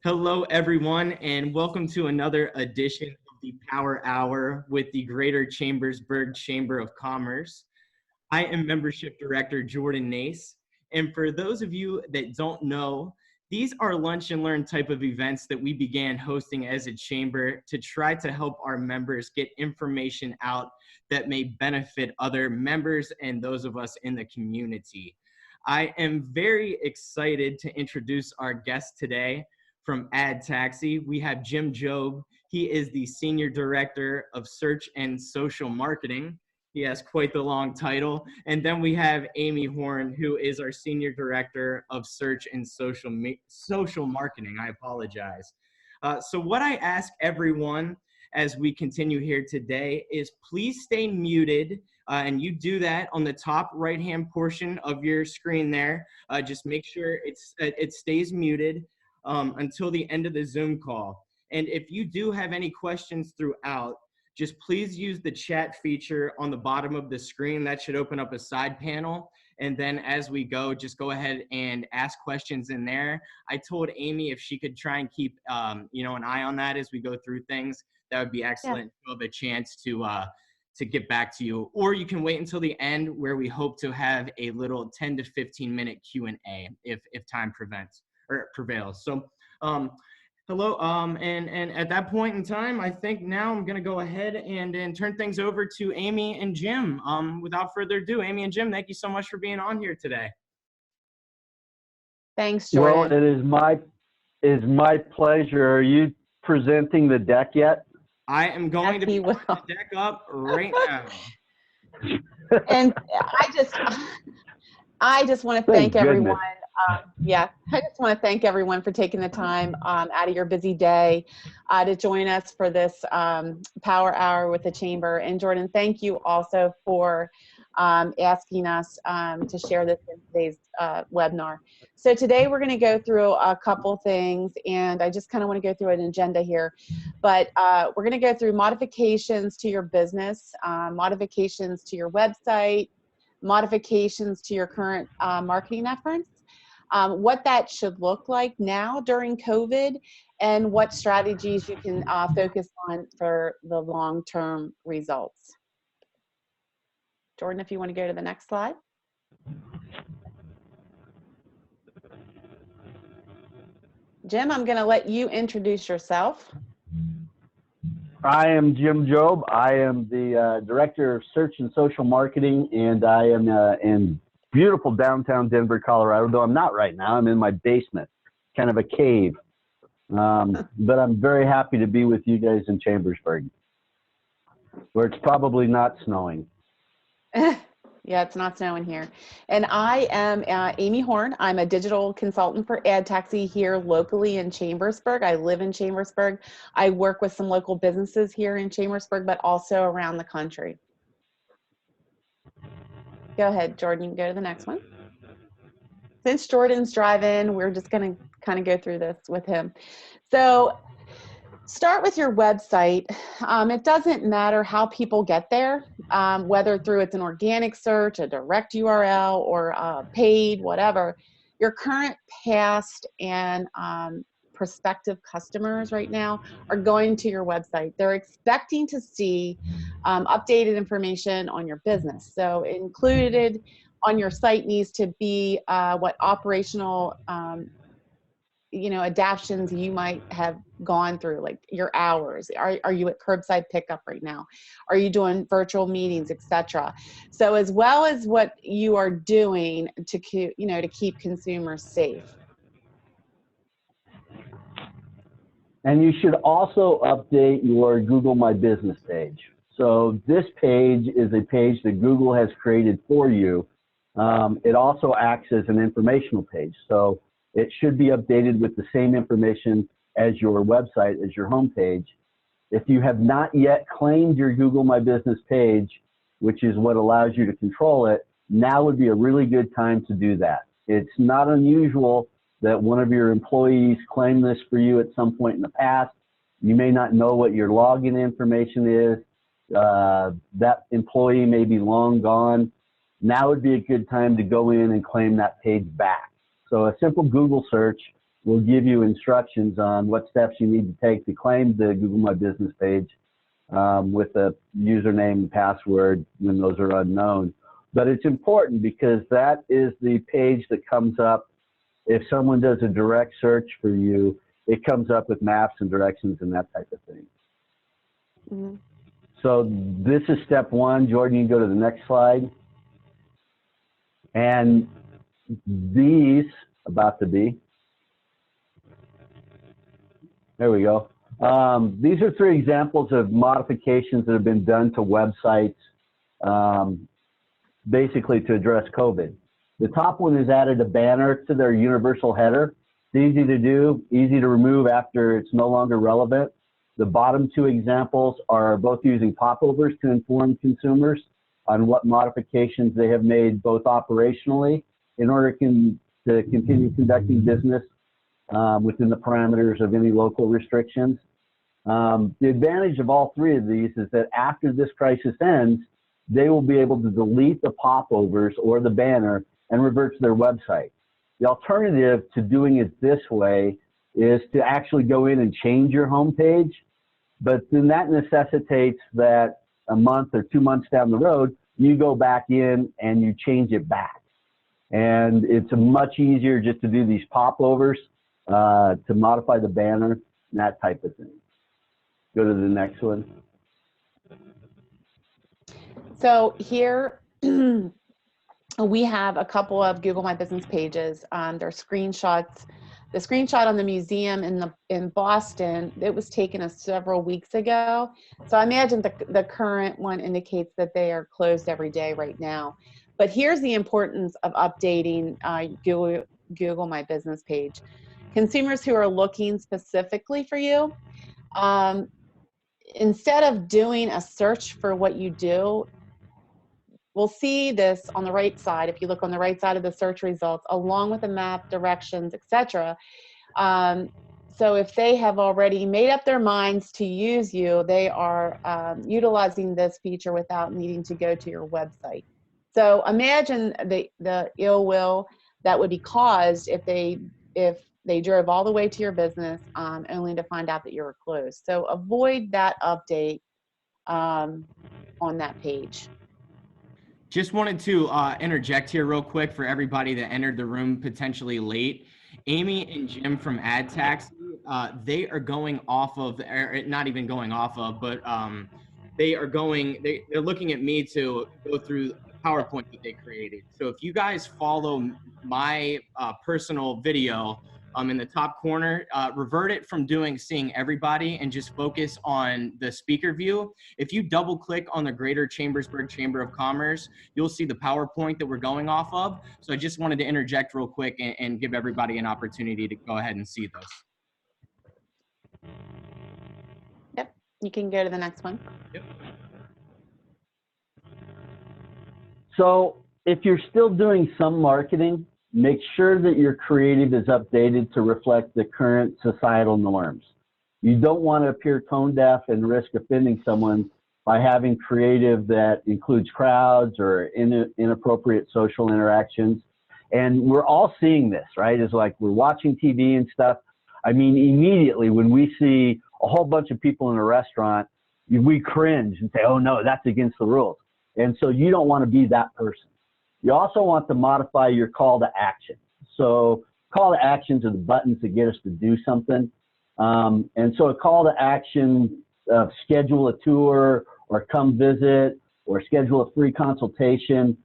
Hello, everyone, and welcome to another edition of the Power Hour with the Greater Chambersburg Chamber of Commerce. I am Membership Director Jordan Nace, and for those of you that don't know, these are lunch and learn type of events that we began hosting as a chamber to try to help our members get information out that may benefit other members and those of us in the community. I am very excited to introduce our guest today. From AdTaxi, we have Jim Job. He is the Senior Director of Search and Social Marketing. He has quite the long title. And then we have Amy Horn, who is our Senior Director of Search and Social Marketing. I apologize. So what I ask everyone as we continue here today is please stay muted. And you do that on the top right-hand portion of your screen there. Just make sure it stays muted until the end of the Zoom call. And if you do have any questions throughout, just please use the chat feature on the bottom of the screen. That should open up a side panel. And then as we go, just go ahead and ask questions in there. I told Amy if she could try and keep an eye on that as we go through things, that would be excellent. Yeah. You'll have a chance to get back to you. Or you can wait until the end where we hope to have a little 10 to 15 minute Q&A if time prevails. So hello, and at that point in time, I think now I'm gonna go ahead and turn things over to Amy and Jim. Without further ado, Amy and Jim, thank you so much for being on here today. Thanks, Jordan. Well, it is my pleasure. Are you presenting the deck yet? I am going to be putting the deck up right now. And I just want to thank everyone. I just want to thank everyone for taking the time out of your busy day to join us for this Power Hour with the Chamber. And Jordan, thank you also for asking us to share this in today's webinar. So today we're going to go through a couple things, and I just kind of want to go through an agenda here. But we're going to go through modifications to your business, modifications to your website, modifications to your current marketing efforts, what that should look like now during COVID, and what strategies you can focus on for the long-term results. Jordan, if you want to go to the next slide. Jim, I'm going to let you introduce yourself. I am Jim Job. I am the Director of Search and Social Marketing, and I am in beautiful downtown Denver, Colorado, though I'm not right now. I'm in my basement, kind of a cave. But I'm very happy to be with you guys in Chambersburg, where it's probably not snowing. Yeah, it's not snowing here. And I am Amy Horn. I'm a digital consultant for AdTaxi here locally in Chambersburg. I live in Chambersburg. I work with some local businesses here in Chambersburg, but also around the country. Go ahead, Jordan, you can go to the next one. Since Jordan's driving, we're just going to kind of go through this with him. So start with your website. It doesn't matter how people get there, whether through it's an organic search, a direct URL, or paid, whatever. Your current, past, and prospective customers right now are going to your website. They're expecting to see updated information on your business. So included on your site needs to be what operational adaptions you might have gone through, like your hours. Are you at curbside pickup right now? Are you doing virtual meetings, etc.? So as well as what you are doing to keep consumers safe. And you should also update your Google My Business page. So this page is a page that Google has created for you. It also acts as an informational page. So it should be updated with the same information as your website, as your homepage. If you have not yet claimed your Google My Business page, which is what allows you to control it, now would be a really good time to do that. It's not unusual that one of your employees claimed this for you at some point in the past. You may not know what your login information is. That employee may be long gone. Now would be a good time to go in and claim that page back. So a simple Google search will give you instructions on what steps you need to take to claim the Google My Business page with a username and password when those are unknown. But it's important because that is the page that comes up if someone does a direct search for you. It comes up with maps and directions and that type of thing. Mm-hmm. So this is step one. Jordan, you can go to the next slide. And these, about to be, there we go. These are 3 examples of modifications that have been done to websites, basically to address COVID. The top one is added a banner to their universal header. It's easy to do, easy to remove after it's no longer relevant. The bottom 2 examples are both using popovers to inform consumers on what modifications they have made both operationally in order to continue conducting business within the parameters of any local restrictions. The advantage of all 3 of these is that after this crisis ends, they will be able to delete the popovers or the banner and revert to their website. The alternative to doing it this way is to actually go in and change your homepage, but then that necessitates that a month or 2 months down the road, you go back in and you change it back. And it's much easier just to do these popovers to modify the banner and that type of thing. Go to the next one. So here we have a couple of Google My Business pages. They're screenshots. The screenshot on the museum in Boston, it was taken several weeks ago. So I imagine the current one indicates that they are closed every day right now. But here's the importance of updating Google My Business page. Consumers who are looking specifically for you, instead of doing a search for what you do, we'll see this on the right side. If you look on the right side of the search results, along with the map, directions, etc. So if they have already made up their minds to use you, they are utilizing this feature without needing to go to your website. So imagine the ill will that would be caused if they drove all the way to your business only to find out that you were closed. So avoid that update on that page. Just wanted to interject here real quick for everybody that entered the room potentially late. Amy and Jim from AdTaxi, they are going off of, not even going off of, but they're looking at me to go through the PowerPoint that they created. So if you guys follow my personal video in the top corner, revert it from seeing everybody and just focus on the speaker view. If you double click on the Greater Chambersburg Chamber of Commerce, you'll see the PowerPoint that we're going off of. So I just wanted to interject real quick and give everybody an opportunity to go ahead and see those. Yep, you can go to the next one. Yep. So if you're still doing some marketing, make sure that your creative is updated to reflect the current societal norms. You don't want to appear tone deaf and risk offending someone by having creative that includes crowds or inappropriate social interactions. And we're all seeing this, right? It's like we're watching TV and stuff. I mean, immediately when we see a whole bunch of people in a restaurant, we cringe and say, oh no, that's against the rules. And so you don't want to be that person. You also want to modify your call to action. So call to actions are the buttons that get us to do something. And so a call to action of schedule a tour or come visit or schedule a free consultation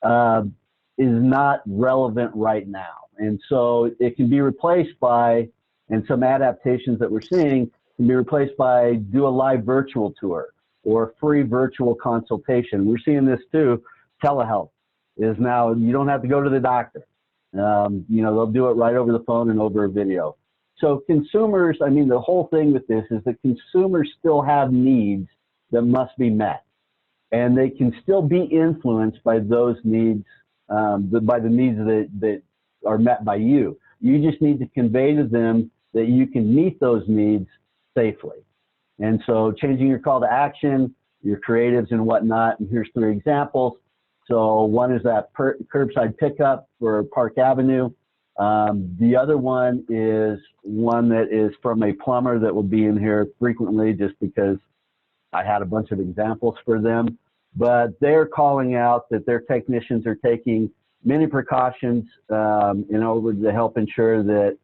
is not relevant right now. And so it can be replaced by, and some adaptations that we're seeing can be replaced by do a live virtual tour or free virtual consultation. We're seeing this too, telehealth. Is now you don't have to go to the doctor. You know, they'll do it right over the phone and over a video. So consumers, I mean, the whole thing with this is that consumers still have needs that must be met. And they can still be influenced by those needs, by the needs that are met by you. You just need to convey to them that you can meet those needs safely. And so changing your call to action, your creatives and whatnot, and here's 3 examples. So one is that curbside pickup for Park Avenue. The other one is one that is from a plumber that will be in here frequently just because I had a bunch of examples for them. But they're calling out that their technicians are taking many precautions in order to help ensure that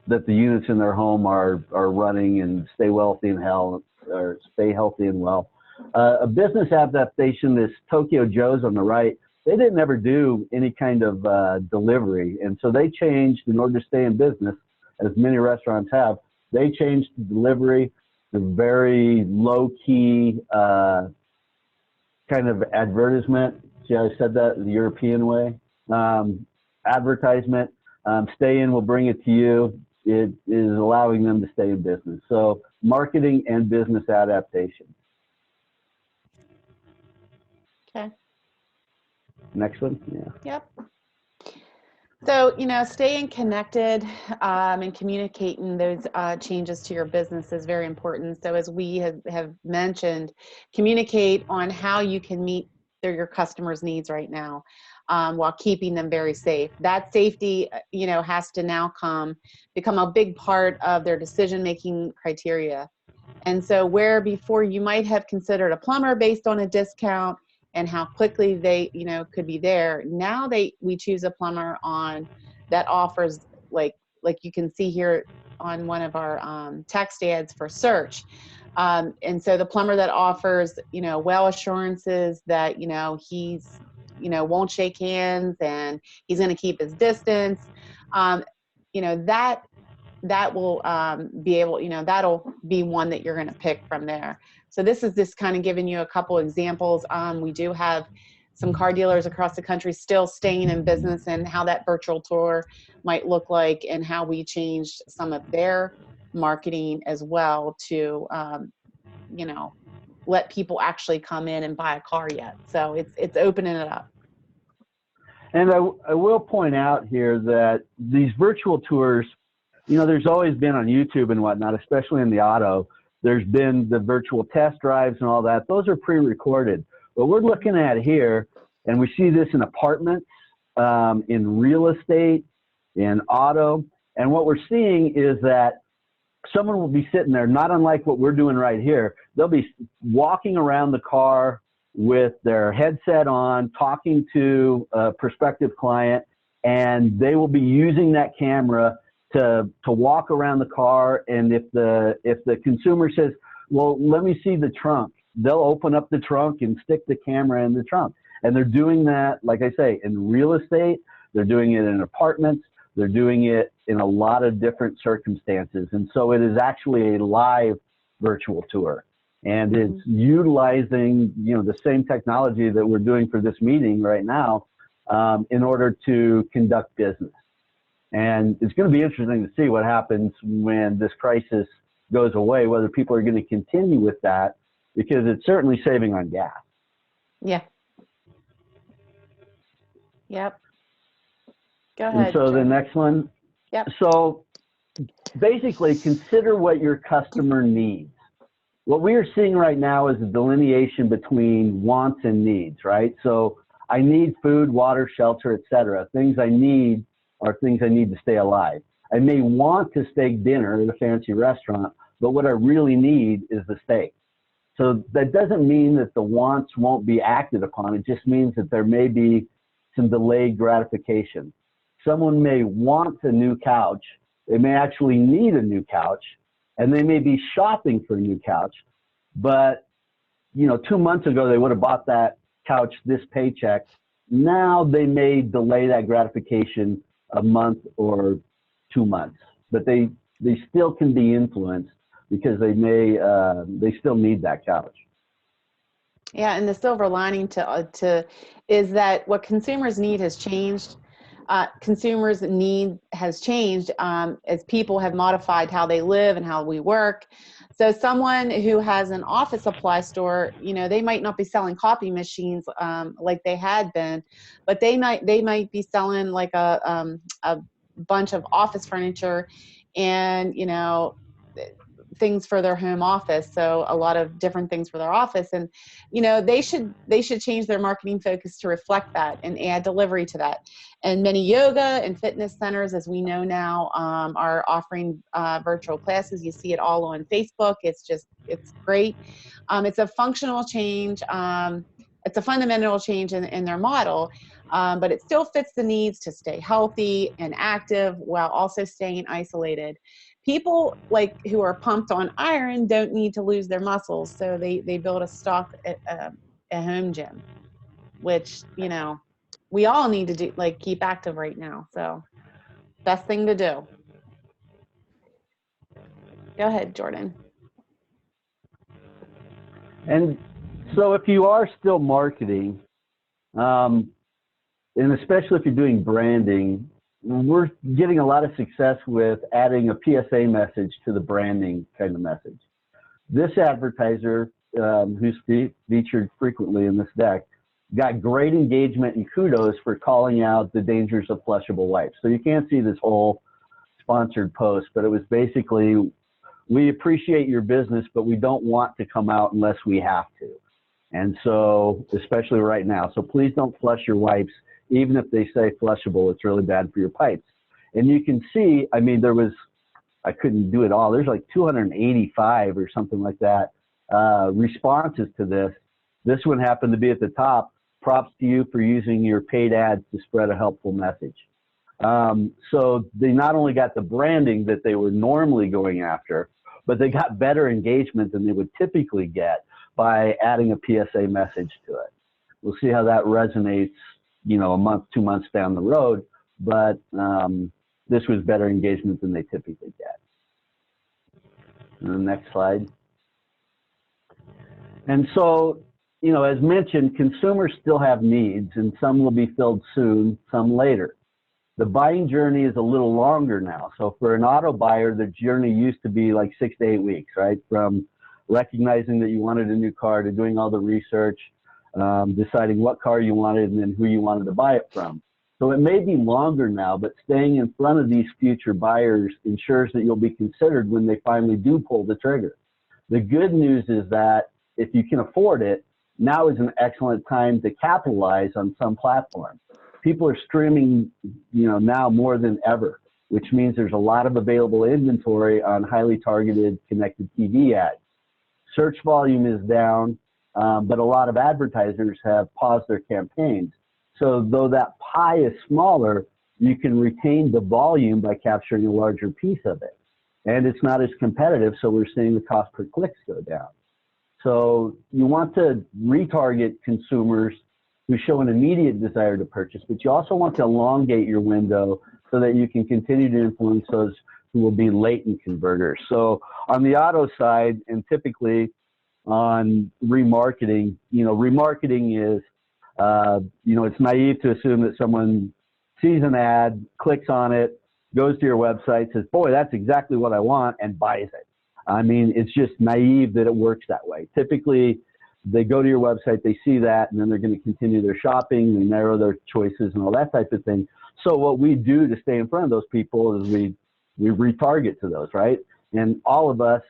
that the units in their home are running and stay wealthy and stay healthy and well. A business adaptation is Tokyo Joe's on the right. They didn't ever do any kind of delivery, and so they changed in order to stay in business, as many restaurants have. They changed the delivery, the very low-key kind of advertisement. See how I said that the European way? Advertisement. Stay in, we'll bring it to you. It is allowing them to stay in business. So marketing and business adaptation. Okay. Next one. Yeah. Yep. So, staying connected and communicating those changes to your business is very important. So as we have mentioned, communicate on how you can meet your customers' needs right now while keeping them very safe. That safety, has to now become a big part of their decision-making criteria. And so where before you might have considered a plumber based on a discount and how quickly they, could be there. Now we choose a plumber that offers like you can see here on one of our text ads for search. And so the plumber that offers, well assurances that, he's, won't shake hands and he's going to keep his distance. That will be able, that'll be one that you're going to pick from there. So this is just kind of giving you a couple examples. We do have some car dealers across the country still staying in business, and how that virtual tour might look like, and how we changed some of their marketing as well to, let people actually come in and buy a car yet. So it's opening it up. And I will point out here that these virtual tours, there's always been on YouTube and whatnot, especially in the auto, there's been the virtual test drives and all that. Those are pre-recorded. What we're looking at here, and we see this in apartments, in real estate, in auto, and what we're seeing is that someone will be sitting there, not unlike what we're doing right here. They'll be walking around the car with their headset on, talking to a prospective client, and they will be using that camera to walk around the car. And if the consumer says, well, let me see the trunk, they'll open up the trunk and stick the camera in the trunk. And they're doing that, like I say, in real estate, they're doing it in apartments, they're doing it in a lot of different circumstances. And so it is actually a live virtual tour. And it's utilizing, the same technology that we're doing for this meeting right now in order to conduct business. And it's going to be interesting to see what happens when this crisis goes away, whether people are going to continue with that, because it's certainly saving on gas. Yeah. Yep. Go ahead. And so the next one. Yep. So basically, consider what your customer needs. What we are seeing right now is a delineation between wants and needs, right? So I need food, water, shelter, etc. Things I need are things I need to stay alive. I may want to steak dinner at a fancy restaurant, but what I really need is the steak. So that doesn't mean that the wants won't be acted upon. It just means that there may be some delayed gratification. Someone may want a new couch. They may actually need a new couch, and they may be shopping for a new couch. But, 2 months ago, they would have bought that couch this paycheck. Now they may delay that gratification a month or 2 months, but they still can be influenced because they still need that couch. Yeah, and the silver lining is that what consumers need has changed. Consumers' need has changed as people have modified how they live and how we work. So someone who has an office supply store, they might not be selling copy machines like they had been, but they might be selling like a bunch of office furniture, and things for their home office. So a lot of different things for their office, and they should change their marketing focus to reflect that and add delivery to that. And many yoga and fitness centers, as we know now, are offering virtual classes. You see it all on Facebook. It's great. It's a functional change. It's a fundamental change in their model, but it still fits the needs to stay healthy and active while also staying isolated. People who are pumped on iron don't need to lose their muscles, so they build a stock at a home gym, which we all need to do, keep active right now. So best thing to do. Go ahead, Jordan. And so if you are still marketing, and especially if you're doing branding, we're getting a lot of success with adding a PSA message to the branding kind of message. This advertiser, who's featured frequently in this deck, got great engagement and kudos for calling out the dangers of flushable wipes. So you can't see this whole sponsored post, but it was basically, we appreciate your business, but we don't want to come out unless we have to. And so, especially right now, so please don't flush your wipes, even if they say flushable, it's really bad for your pipes. And you can see, I mean, I couldn't do it all. There's like 285 or something like that responses to this. This one happened to be at the top. Props to you for using your paid ads to spread a helpful message. So they not only got the branding that they were normally going after, but they got better engagement than they would typically get by adding a PSA message to it. We'll see how that resonates, a month, 2 months down the road, but this was better engagement than they typically get. And the next slide. And so, as mentioned, consumers still have needs, and some will be filled soon, some later. The buying journey is a little longer now. So for an auto buyer, the journey used to be like 6 to 8 weeks, right? From recognizing that you wanted a new car to doing all the research, deciding what car you wanted and then who you wanted to buy it from. So it may be longer now, but staying in front of these future buyers ensures that you'll be considered when they finally do pull the trigger. The good news is that if you can afford it, now is an excellent time to capitalize on some platforms. People are streaming, now more than ever, which means there's a lot of available inventory on highly targeted connected TV ads. Search volume is down, but a lot of advertisers have paused their campaigns. So though that pie is smaller, you can retain the volume by capturing a larger piece of it. And it's not as competitive, so we're seeing the cost per clicks go down. So you want to retarget consumers who show an immediate desire to purchase, but you also want to elongate your window so that you can continue to influence those who will be latent converters. So on the auto side, and typically on remarketing, remarketing is, it's naive to assume that someone sees an ad, clicks on it, goes to your website, says, boy, that's exactly what I want, and buys it. I mean, it's just naive that it works that way. Typically, they go to your website, they see that, and then they're going to continue their shopping, they narrow their choices and all that type of thing. So what we do to stay in front of those people is we retarget to those, right? And all of us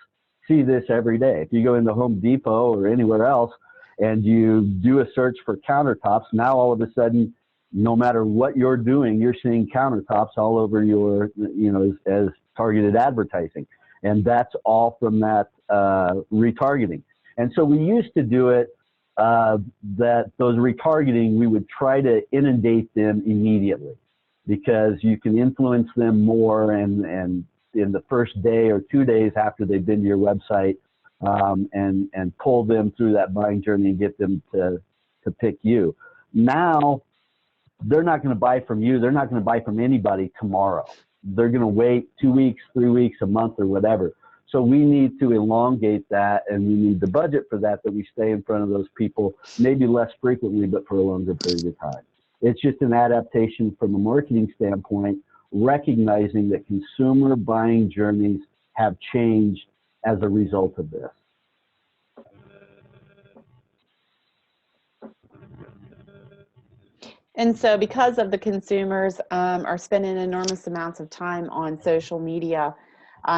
see this every day. If you go into Home Depot or anywhere else and you do a search for countertops, now all of a sudden, no matter what you're doing, you're seeing countertops all over your, as targeted advertising. And that's all from that retargeting. And so we used to do it that those retargeting, we would try to inundate them immediately because you can influence them more and in the first day or 2 days after they've been to your website and pull them through that buying journey and get them to pick you. Now, they're not going to buy from you. They're not going to buy from anybody tomorrow. They're going to wait 2 weeks, 3 weeks, a month, or whatever. So we need to elongate that, and we need the budget for that we stay in front of those people, maybe less frequently, but for a longer period of time. It's just an adaptation from a marketing standpoint, recognizing that consumer buying journeys have changed as a result of this. And so because of the consumers are spending enormous amounts of time on social media,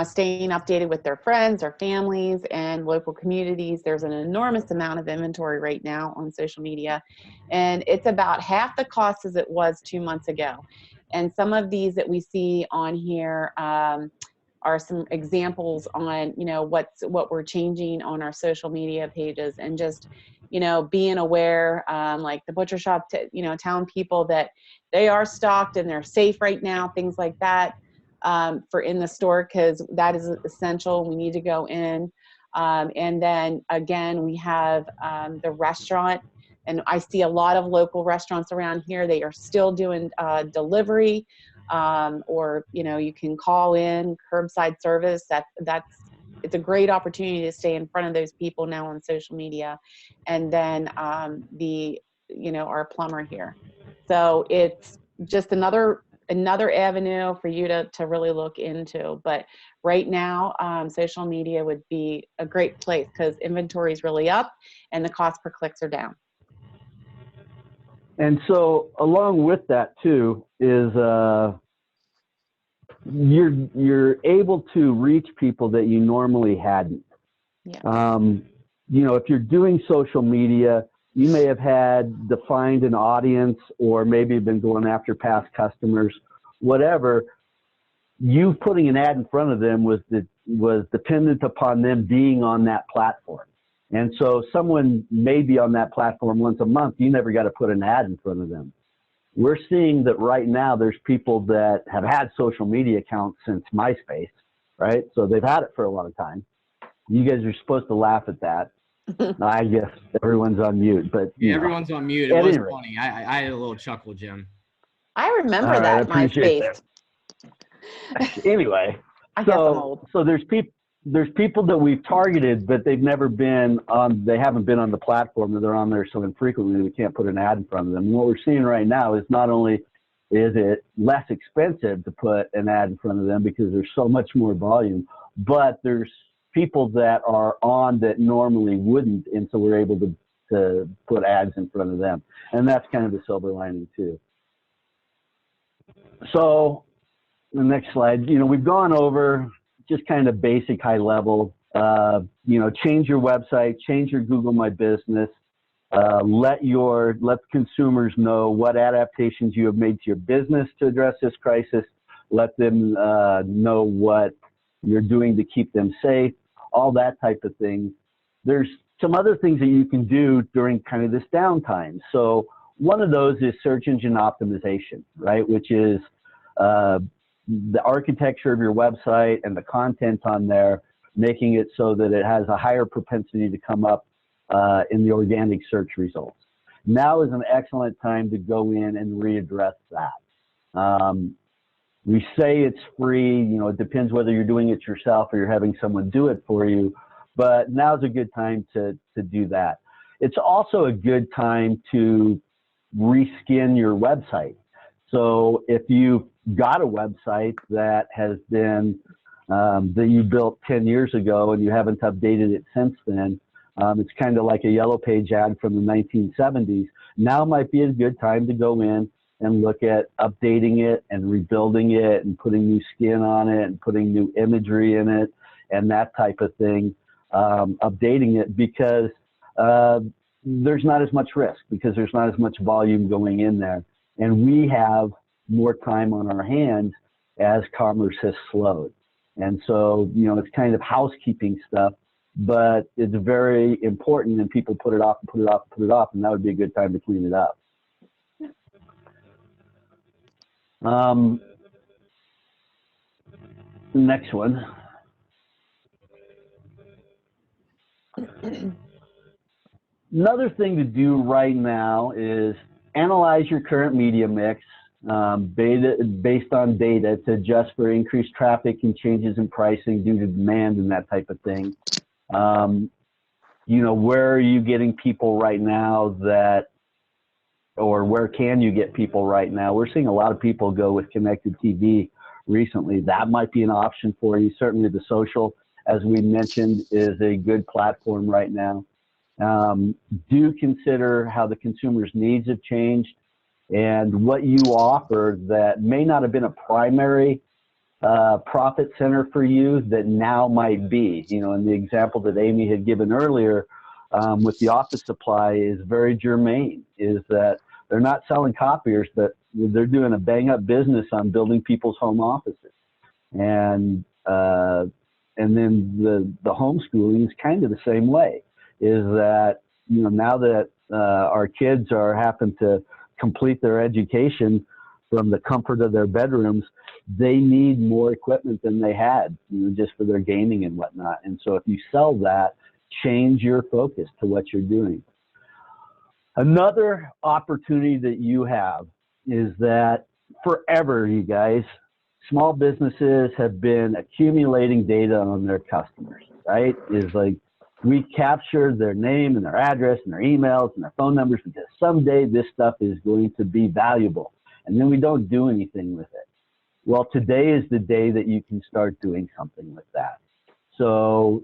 staying updated with their friends or families and local communities. There's an enormous amount of inventory right now on social media, and it's about half the cost as it was 2 months ago. And some of these that we see on here are some examples on, you know, what we're changing on our social media pages, and just, you know, being aware, like the butcher shop, you know, telling people that they are stocked and they're safe right now, things like that, for in the store, because that is essential. We need to go in. And then again, we have the restaurant, and I see a lot of local restaurants around here. They are still doing delivery, or, you know, you can call in curbside service. It's a great opportunity to stay in front of those people now on social media. And then you know, our plumber here. So it's just another avenue for you to really look into. But right now, social media would be a great place because inventory is really up and the cost per clicks are down. And so along with that too is you're able to reach people that you normally hadn't. Yeah. You know, if you're doing social media, you may have had defined an audience, or maybe been going after past customers, whatever. You putting an ad in front of them was dependent upon them being on that platform. And so someone may be on that platform once a month. You never got to put an ad in front of them. We're seeing that right now there's people that have had social media accounts since MySpace, right? So they've had it for a long time. You guys are supposed to laugh at that. I guess everyone's on mute, but yeah, everyone's on mute. It was funny. I had a little chuckle, Jim. I remember that MySpace. Anyway, I guess I'm old. So there's people that we've targeted, but they've never been on. They haven't been on the platform, or they're on there so infrequently we can't put an ad in front of them. And what we're seeing right now is not only is it less expensive to put an ad in front of them because there's so much more volume, but there's people that are on that normally wouldn't, and so we're able to put ads in front of them. And that's kind of the silver lining too. So the next slide, you know, we've gone over just kind of basic high level, you know, change your website, change your Google My Business, let consumers know what adaptations you have made to your business to address this crisis. Let them know what you're doing to keep them safe, all that type of thing. There's some other things that you can do during kind of this downtime. So one of those is search engine optimization, right? Which is the architecture of your website and the content on there, making it so that it has a higher propensity to come up in the organic search results. Now is an excellent time to go in and readdress that. We say it's free, you know, it depends whether you're doing it yourself or you're having someone do it for you, but now's a good time to do that. It's also a good time to reskin your website. So if you've got a website that has been, that you built 10 years ago and you haven't updated it since then, it's kind of like a yellow page ad from the 1970s. Now might be a good time to go in and look at updating it and rebuilding it and putting new skin on it and putting new imagery in it and that type of thing, updating it because there's not as much risk, because there's not as much volume going in there. And we have more time on our hands as commerce has slowed. And so, you know, it's kind of housekeeping stuff, but it's very important, and people put it off and put it off and put it off, and that would be a good time to clean it up. Next one. Another thing to do right now is analyze your current media mix based on data to adjust for increased traffic and changes in pricing due to demand and that type of thing. You know, where are you getting people right now or where can you get people right now? We're seeing a lot of people go with connected TV recently. That might be an option for you. Certainly the social, as we mentioned, is a good platform right now. Do consider how the consumer's needs have changed and what you offer that may not have been a primary profit center for you that now might be. You know, and the example that Amy had given earlier with the office supply is very germane, is that they're not selling copiers, but they're doing a bang up business on building people's home offices. And then the homeschooling is kind of the same way, is that, you know, now that our kids are having to complete their education from the comfort of their bedrooms, they need more equipment than they had, you know, just for their gaming and whatnot. And so if you sell that, change your focus to what you're doing. Another opportunity that you have is that forever, you guys, small businesses have been accumulating data on their customers, right? Is like, we capture their name and their address and their emails and their phone numbers because someday this stuff is going to be valuable. And then we don't do anything with it. Well, today is the day that you can start doing something with that. So,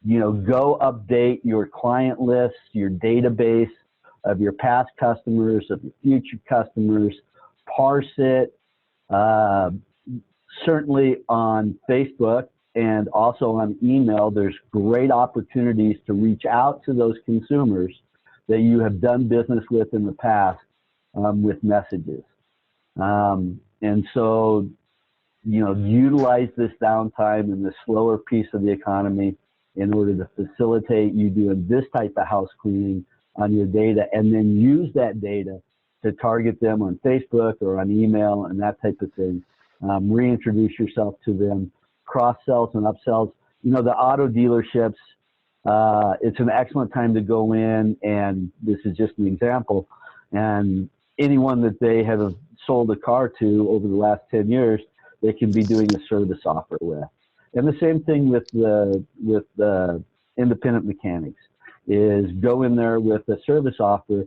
you know, go update your client list, your database of your past customers, of your future customers, parse it. Certainly on Facebook and also on email, there's great opportunities to reach out to those consumers that you have done business with in the past with messages. And so, you know, utilize this downtime in the slower piece of the economy in order to facilitate you doing this type of house cleaning on your data, and then use that data to target them on Facebook or on email and that type of thing. Reintroduce yourself to them, cross-sells and upsells. You know, the auto dealerships, it's an excellent time to go in, and this is just an example, and anyone that they have sold a car to over the last 10 years, they can be doing a service offer with. And the same thing with the independent mechanics, is go in there with a service offer.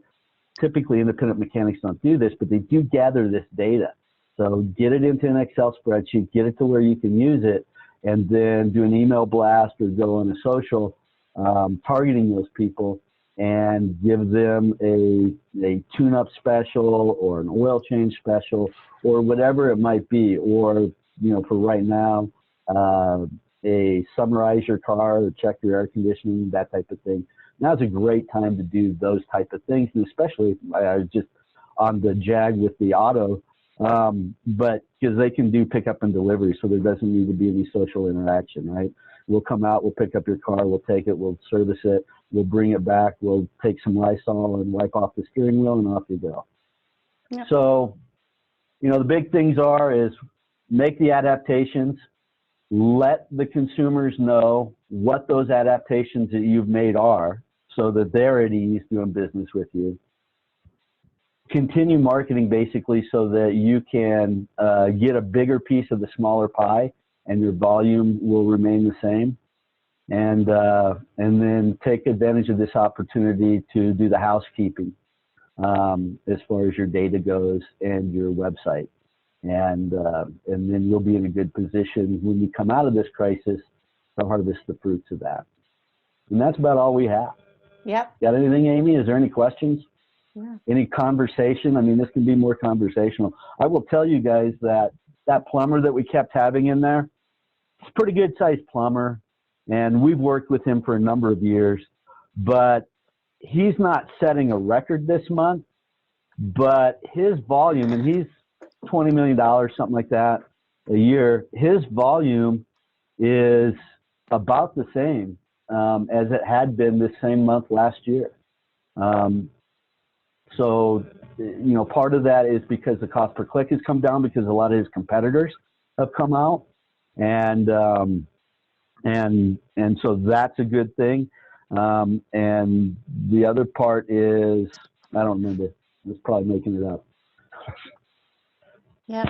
Typically, independent mechanics don't do this, but they do gather this data. So get it into an Excel spreadsheet, get it to where you can use it, and then do an email blast or go on a social targeting those people and give them a tune-up special or an oil change special or whatever it might be. Or, you know, for right now, a summarize your car or check your air conditioning, that type of thing. Now's a great time to do those type of things, and especially I was just on the jag with the auto, but because they can do pickup and delivery, so there doesn't need to be any social interaction, right? We'll come out, we'll pick up your car, we'll take it, we'll service it, we'll bring it back, we'll take some Lysol and wipe off the steering wheel, and off you go. Yep. So, you know, the big things is make the adaptations, let the consumers know what those adaptations that you've made are, so that they're at ease doing business with you. Continue marketing basically so that you can get a bigger piece of the smaller pie, and your volume will remain the same. And then take advantage of this opportunity to do the housekeeping as far as your data goes and your website. And then you'll be in a good position when you come out of this crisis to harvest the fruits of that. And that's about all we have. Yep. Got anything, Amy? Is there any questions? Yeah. Any conversation? I mean, this can be more conversational. I will tell you guys that that plumber that we kept having in there, he's a pretty good sized plumber, and we've worked with him for a number of years, but he's not setting a record this month, but his volume, and he's $20 million, something like that a year, his volume is about the same as it had been this same month last year. So, you know, part of that is because the cost per click has come down because a lot of his competitors have come out, and so that's a good thing. And the other part is, I don't remember. I was probably making it up. Yeah.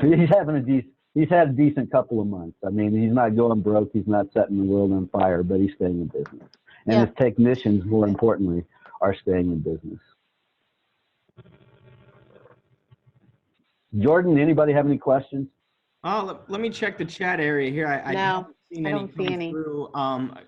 He's had a decent couple of months. I mean, he's not going broke. He's not setting the world on fire, but he's staying in business. And his technicians, more importantly, are staying in business. Jordan, anybody have any questions? Let me check the chat area here. I haven't seen any come through.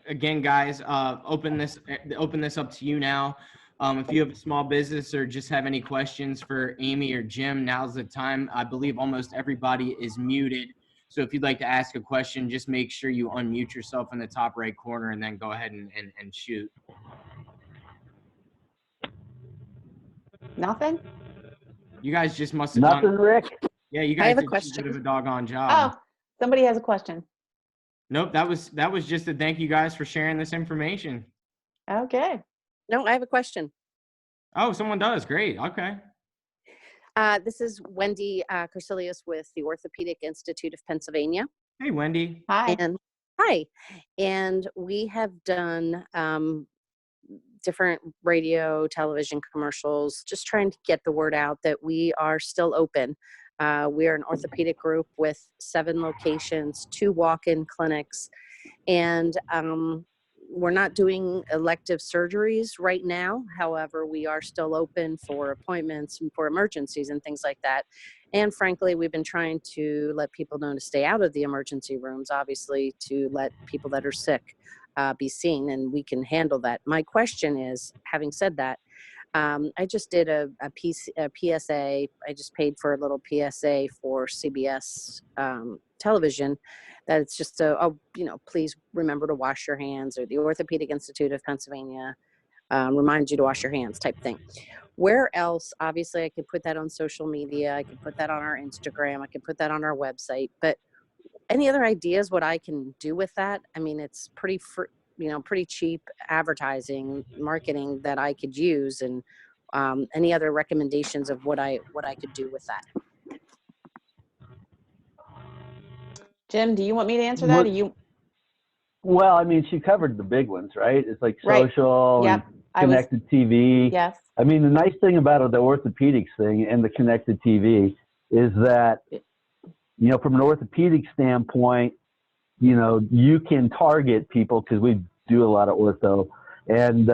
Again, guys, open this up to you now. If you have a small business or just have any questions for Amy or Jim, now's the time. I believe almost everybody is muted. So if you'd like to ask a question, just make sure you unmute yourself in the top right corner and then go ahead and shoot. Nothing? You guys just must have Nothing, done. Rick? Yeah, you I guys have a did too question. good of a doggone job. Oh, somebody has a question. Nope, that was just to thank you guys for sharing this information. Okay. No, I have a question. Oh, someone does. Great. Okay. This is Wendy Corsilius with the Orthopedic Institute of Pennsylvania. Hey, Wendy. Hi. And hi. And we have done different radio, television commercials, just trying to get the word out that we are still open. We are an orthopedic group with 7 locations, 2 walk-in clinics, and we're not doing elective surgeries right now. However, we are still open for appointments and for emergencies and things like that. And frankly, we've been trying to let people know to stay out of the emergency rooms, obviously, to let people that are sick be seen, and we can handle that. My question is, having said that, I just did a PSA. I just paid for a little PSA for CBS television. That it's just please remember to wash your hands, or the Orthopedic Institute of Pennsylvania reminds you to wash your hands type thing. Where else? Obviously, I could put that on social media. I could put that on our Instagram. I could put that on our website. But any other ideas what I can do with that? I mean, it's pretty cheap advertising, marketing that I could use, and any other recommendations of what I could do with that? Jim, do you want me to answer that? Or you? Well, I mean, she covered the big ones, right? It's like Right. social Yep. and connected TV. Yes. I mean, the nice thing about the orthopedics thing and the connected TV is that, from an orthopedic standpoint, you can target people, because we do a lot of ortho, and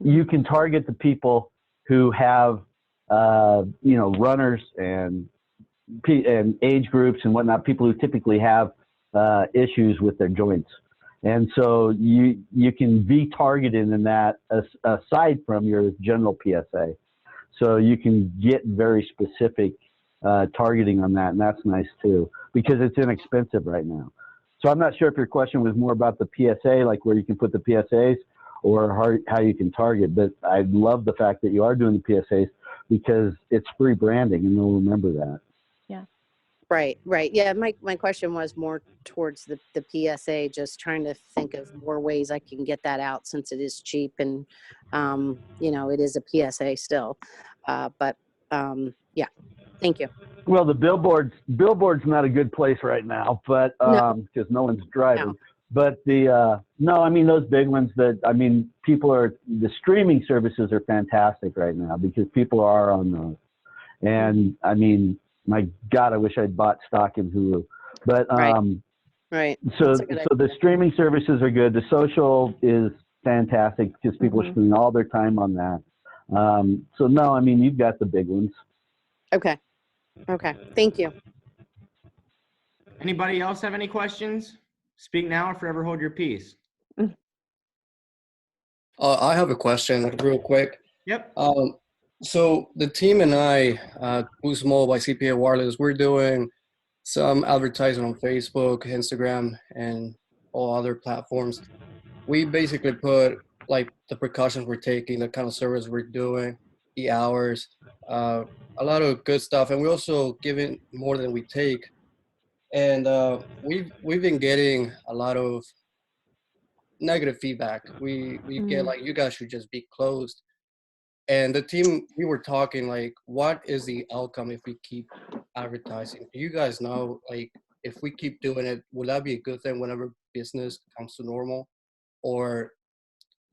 you can target the people who have, runners and age groups and whatnot, people who typically have issues with their joints. And so you can be targeted in that aside from your general PSA. So you can get very specific targeting on that, and that's nice too, because it's inexpensive right now. So I'm not sure if your question was more about the PSA, like where you can put the PSAs, or how you can target, but I love the fact that you are doing the PSAs, because it's free branding, and they'll remember that. Yeah. Right. Yeah, my question was more towards the PSA, just trying to think of more ways I can get that out, since it is cheap, and it is a PSA still. Yeah, thank you. Well, the billboard's not a good place right now, but because no one's driving. No. But I mean, those big ones the streaming services are fantastic right now, because people are on those. And I mean, my God, I wish I'd bought stock in Hulu. But Right. So the streaming services are good. The social is fantastic, because people are spending all their time on that. So no, I mean, you've got the big ones. Okay. Thank you. Anybody else have any questions? Speak now or forever hold your peace. I have a question real quick. Yep. So the team and I, Boost Mobile by CPA Wireless, we're doing some advertising on Facebook, Instagram, and all other platforms. We basically put like the precautions we're taking, the kind of service we're doing, the hours, a lot of good stuff, and we're also giving more than we take. And we've been getting a lot of negative feedback. We get like, you guys should just be closed. And the team, we were talking like, what is the outcome if we keep advertising? Do you guys know, like, if we keep doing it, will that be a good thing whenever business comes to normal? Or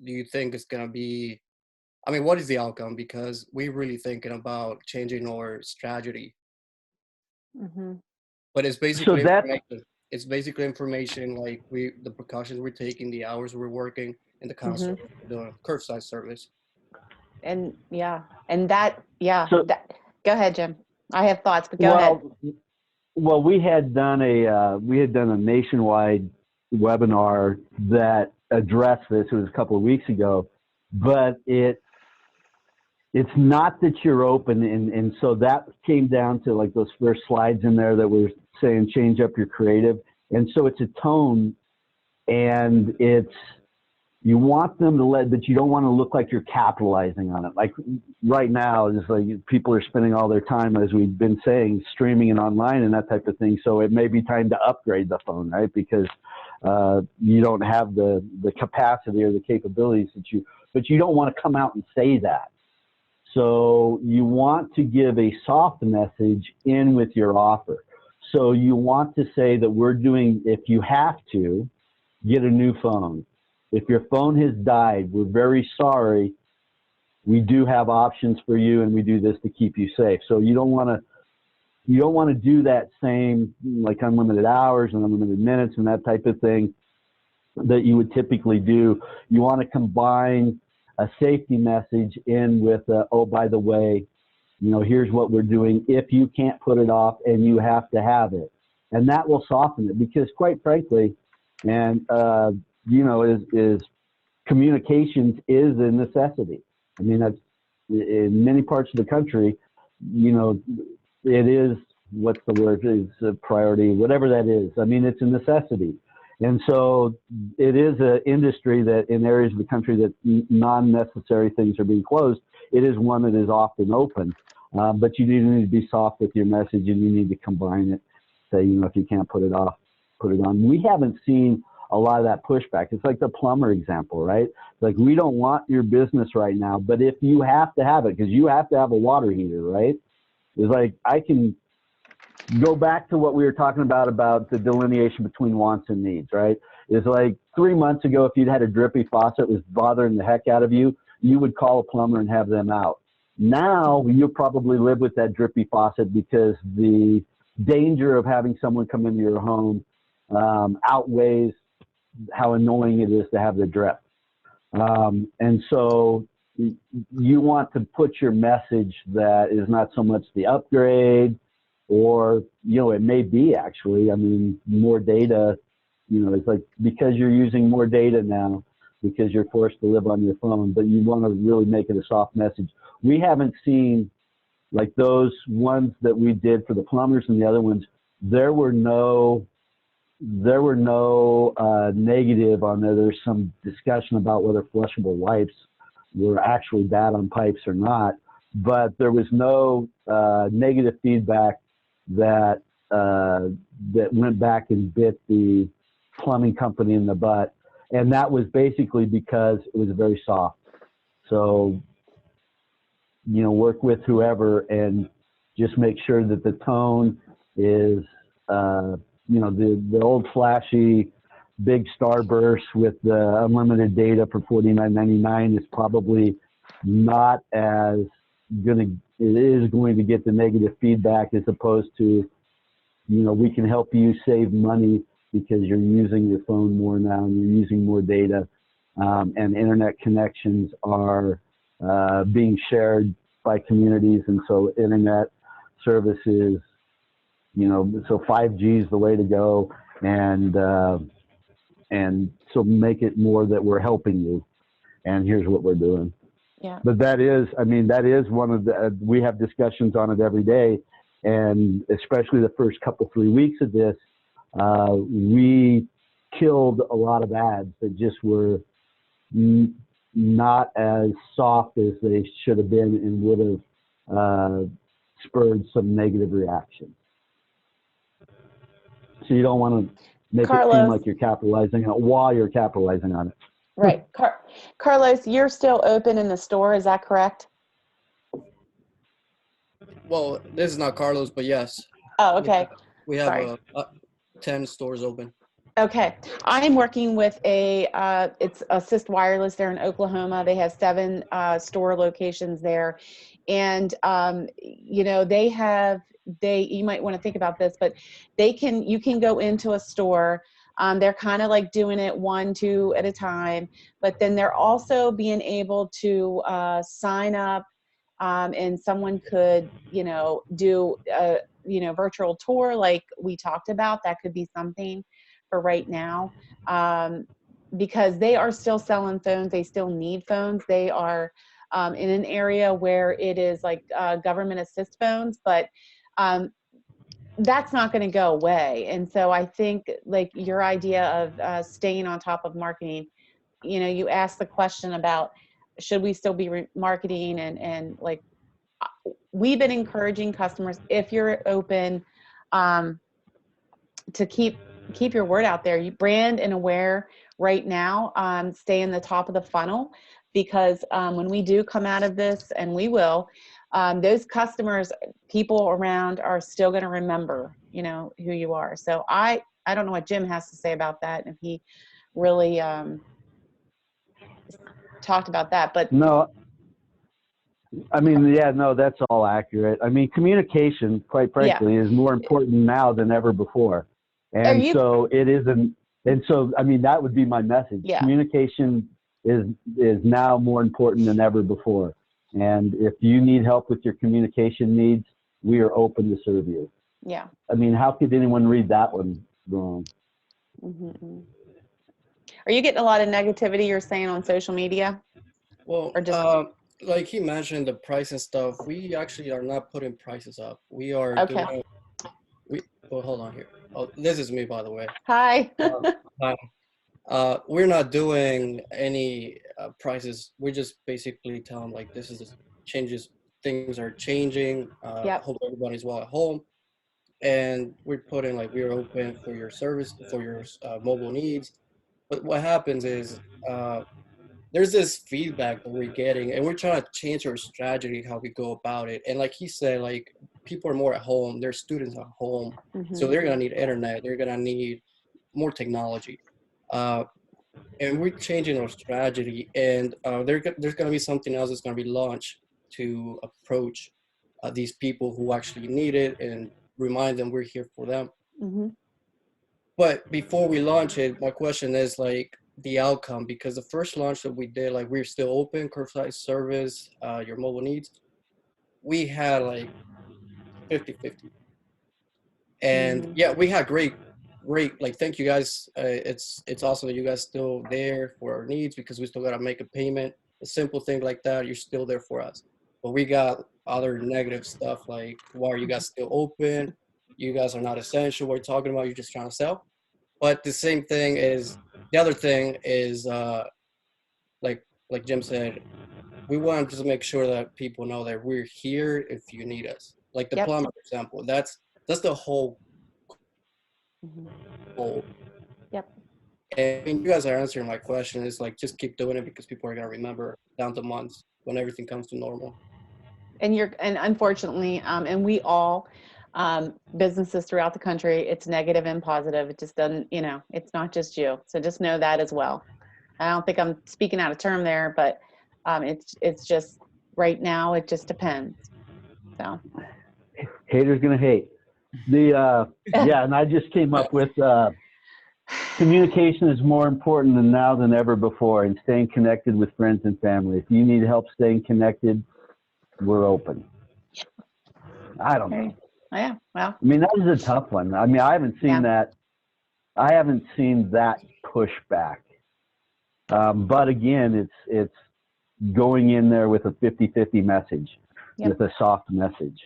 do you think it's going to be, I mean, what is the outcome? Because we're really thinking about changing our strategy. But it's basically information. It's basically information, like the precautions we're taking, the hours we're working, and the kind of service we're doing, curbside service. And that, So, go ahead, Jim. I have thoughts, but go ahead. Well, we had done a nationwide webinar that addressed this. It was a couple of weeks ago, but it it's not that you're open, and so that came down to like those first slides in there that were saying change up your creative, and so it's a tone, and it's, you want them to let, but you don't want to look like you're capitalizing on it. Like right now, it's like people are spending all their time, as we've been saying, streaming and online and that type of thing. So it may be time to upgrade the phone, right? Because you don't have the capacity or the capabilities that you, but you don't want to come out and say that. So you want to give a soft message in with your offer. So you want to say that we're doing, if you have to, get a new phone. If your phone has died, we're very sorry. We do have options for you, and we do this to keep you safe. So you don't want to do that same, like unlimited hours and unlimited minutes and that type of thing that you would typically do. You want to combine a safety message in with, oh, by the way, here's what we're doing if you can't put it off and you have to have it. And that will soften it, because quite frankly, and is communications is a necessity. I mean, that's in many parts of the country, it is, what's the word, is a priority, whatever that is. I mean, it's a necessity. And so it is an industry that in areas of the country that non-necessary things are being closed, it is one that is often open. But you need to be soft with your message, and you need to combine it. Say, if you can't put it off, put it on. We haven't seen a lot of that pushback. It's like the plumber example, right? Like, we don't want your business right now, but if you have to have it, because you have to have a water heater, right? It's like, I can go back to what we were talking about the delineation between wants and needs, right? It's like 3 months ago, if you'd had a drippy faucet was bothering the heck out of you, you would call a plumber and have them out. Now, you'll probably live with that drippy faucet because the danger of having someone come into your home outweighs how annoying it is to have the drip. And so you want to put your message that is not so much the upgrade, or, it may be actually, I mean, more data, it's like, because you're using more data now, because you're forced to live on your phone, but you want to really make it a soft message. We haven't seen, like those ones that we did for the plumbers and the other ones, there were no negative on there. There's some discussion about whether flushable wipes were actually bad on pipes or not, but there was no negative feedback that went back and bit the plumbing company in the butt. And that was basically because it was very soft. So, work with whoever and just make sure that the tone is, the old flashy big starburst with the unlimited data for $49.99 is probably not as it is going to get the negative feedback, as opposed to, we can help you save money because you're using your phone more now and you're using more data, and internet connections are being shared by communities, and so internet services, so 5G is the way to go, and so make it more that we're helping you, and here's what we're doing. Yeah. But that is one of the, we have discussions on it every day, and especially the first couple, 3 weeks of this, we killed a lot of ads that just were not as soft as they should have been, and would have spurred some negative reaction. So you don't want to make it seem like you're capitalizing on it while you're capitalizing on it. Right. Carlos, you're still open in the store, is that correct? Well, this is not Carlos, but yes. Oh, okay. We have 10 stores open. Okay. I'm working with it's Assist Wireless there in Oklahoma. They have 7 store locations there. And, you might want to think about this, but you can go into a store. They're kind of like doing it 1, 2 at a time, but then they're also being able to sign up, and someone could, do a, virtual tour like we talked about. That could be something for right now, because they are still selling phones. They still need phones. They are in an area where it is like government assist phones, but that's not going to go away. And so I think like your idea of staying on top of marketing, you know, you asked the question about should we still be marketing, and like we've been encouraging customers, if you're open, to keep your word out there. You brand and aware right now, stay in the top of the funnel, because when we do come out of this, and we will, those customers, people around are still going to remember, you know, who you are. So I don't know what Jim has to say about that, if he really talked about that, but No, I mean, yeah, no, that's all accurate. I mean, communication, quite frankly, is more important now than ever before. And so it isn't, and so, I mean, that would be my message. Yeah. Communication is now more important than ever before. And if you need help with your communication needs, we are open to serve you. Yeah. I mean, how could anyone read that one wrong? Mm-hmm. Are you getting a lot of negativity, you're saying, on social media? Well, Or just like he mentioned, the price and stuff, we actually are not putting prices up. We are okay. Well, hold on here. Oh, this is me, by the way. Hi. Hi. We're not doing any prices. We're just basically telling like this is the changes. Things are changing. Yep. Hope everybody's well at home, and we're putting like we're open for your service, for your mobile needs. But what happens is there's this feedback that we're getting, and we're trying to change our strategy, how we go about it. And like he said, like people are more at home. Their students at home, so they're gonna need internet. They're gonna need more technology. And we're changing our strategy, and there's going to be something else that's going to be launched to approach these people who actually need it and remind them we're here for them. Mm-hmm. But before we launch it, my question is like the outcome, because the first launch that we did, like we're still open, curbside service, your mobile needs, we had like 50-50. And yeah, we had great, like, thank you guys. It's awesome that you guys still there for our needs, because we still got to make a payment. A simple thing like that, you're still there for us. But we got other negative stuff like, why are you guys still open? You guys are not essential. What are you talking about? You're just trying to sell. But the same thing is, the other thing is, like Jim said, we want to make sure that people know that we're here if you need us. Like the plumber example, that's the whole goal. Yep. And you guys are answering my question. Is like, just keep doing it, because people are gonna remember down the months when everything comes to normal. And unfortunately, and we all, businesses throughout the country, it's negative and positive. It just doesn't, you know, it's not just you. So just know that as well. I don't think I'm speaking out of term there, but it's just right now, it just depends. So Haters gonna hate. Yeah, and I just came up with communication is more important now than ever before, and staying connected with friends and family. If you need help staying connected, we're open. I don't know. Yeah, well. I mean, that is a tough one. I mean, I haven't seen that. I haven't seen that pushback. But again, it's going in there with a 50-50 message, with a soft message.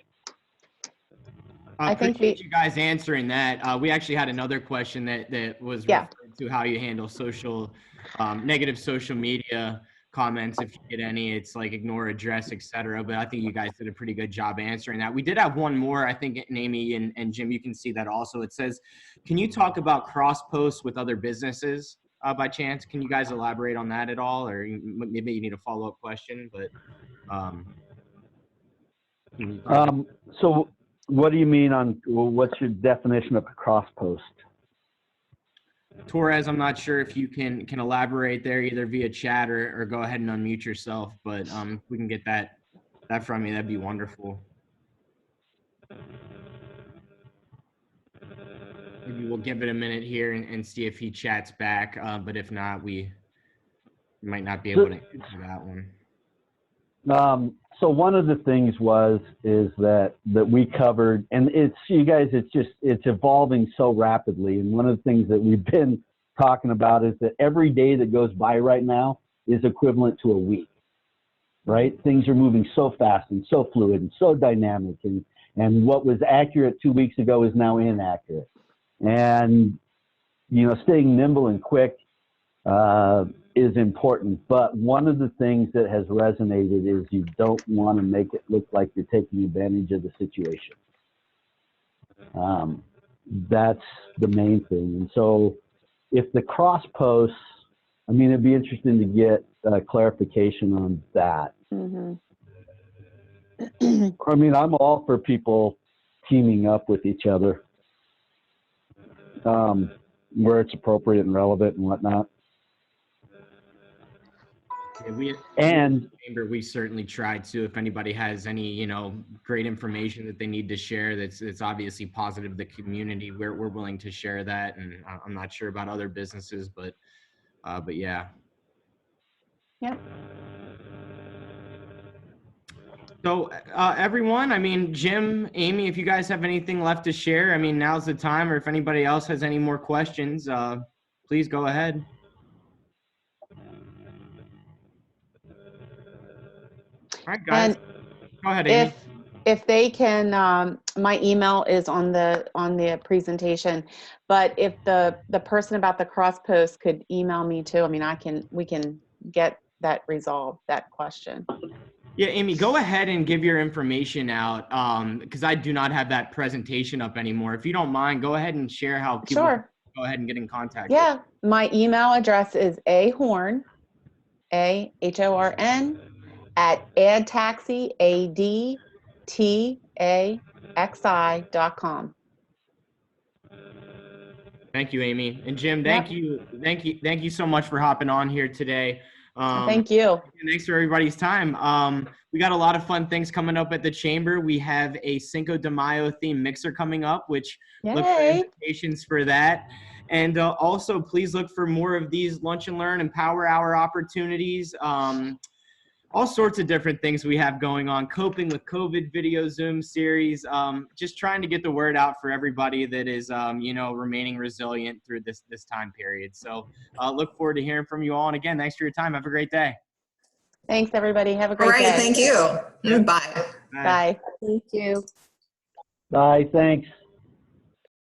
I appreciate you guys answering that. We actually had another question that was referred to how you handle negative social media comments. If you get any, it's like ignore, address, etc. But I think you guys did a pretty good job answering that. We did have one more, I think, Amy and Jim, you can see that also. It says, can you talk about cross posts with other businesses by chance? Can you guys elaborate on that at all? Or maybe you need a follow-up question, but so what do you mean what's your definition of a cross post? Torres, I'm not sure if you can elaborate there either via chat or go ahead and unmute yourself, but if we can get that from you, that'd be wonderful. Maybe we'll give it a minute here and see if he chats back, but if not, we might not be able to answer that one. So one of the things is that we covered, and it's evolving so rapidly. And one of the things that we've been talking about is that every day that goes by right now is equivalent to a week. right? Things are moving so fast and so fluid and so dynamic, and what was accurate 2 weeks ago is now inaccurate. And, you know, staying nimble and quick is important. But one of the things that has resonated is you don't want to make it look like you're taking advantage of the situation. That's the main thing. And so if the cross posts, I mean, it'd be interesting to get clarification on that. Mm-hmm. I mean, I'm all for people teaming up with each other where it's appropriate and relevant and whatnot. Yeah, we certainly try to. If anybody has any, you know, great information that they need to share, that's obviously positive to the community, we're willing to share that. And I'm not sure about other businesses, but yeah. Yeah. So everyone, I mean, Jim, Amy, if you guys have anything left to share, I mean, now's the time. Or if anybody else has any more questions, please go ahead. All right, guys. Go ahead, Amy. If they can, my email is on the presentation, but if the person about the cross post could email me too, I mean, we can get that resolved, that question. Yeah, Amy, go ahead and give your information out because I do not have that presentation up anymore. If you don't mind, go ahead and share how people Sure. Go ahead and get in contact. Yeah, my email address is ahorn, AHORN, at AdTaxi, ADTAXI.com. Thank you, Amy. And Jim, thank you so much for hopping on here today. Thank you. Thanks for everybody's time. We got a lot of fun things coming up at the Chamber. We have a Cinco de Mayo themed mixer coming up, which look for invitations for that. And also, please look for more of these lunch and learn and power hour opportunities. All sorts of different things we have going on, coping with COVID video Zoom series, just trying to get the word out for everybody that is, you know, remaining resilient through this time period. So look forward to hearing from you all. And again, thanks for your time. Have a great day. Thanks, everybody. Have a great day. All right. Thank you. Yeah. Bye. Bye. Thank you. Bye, thanks.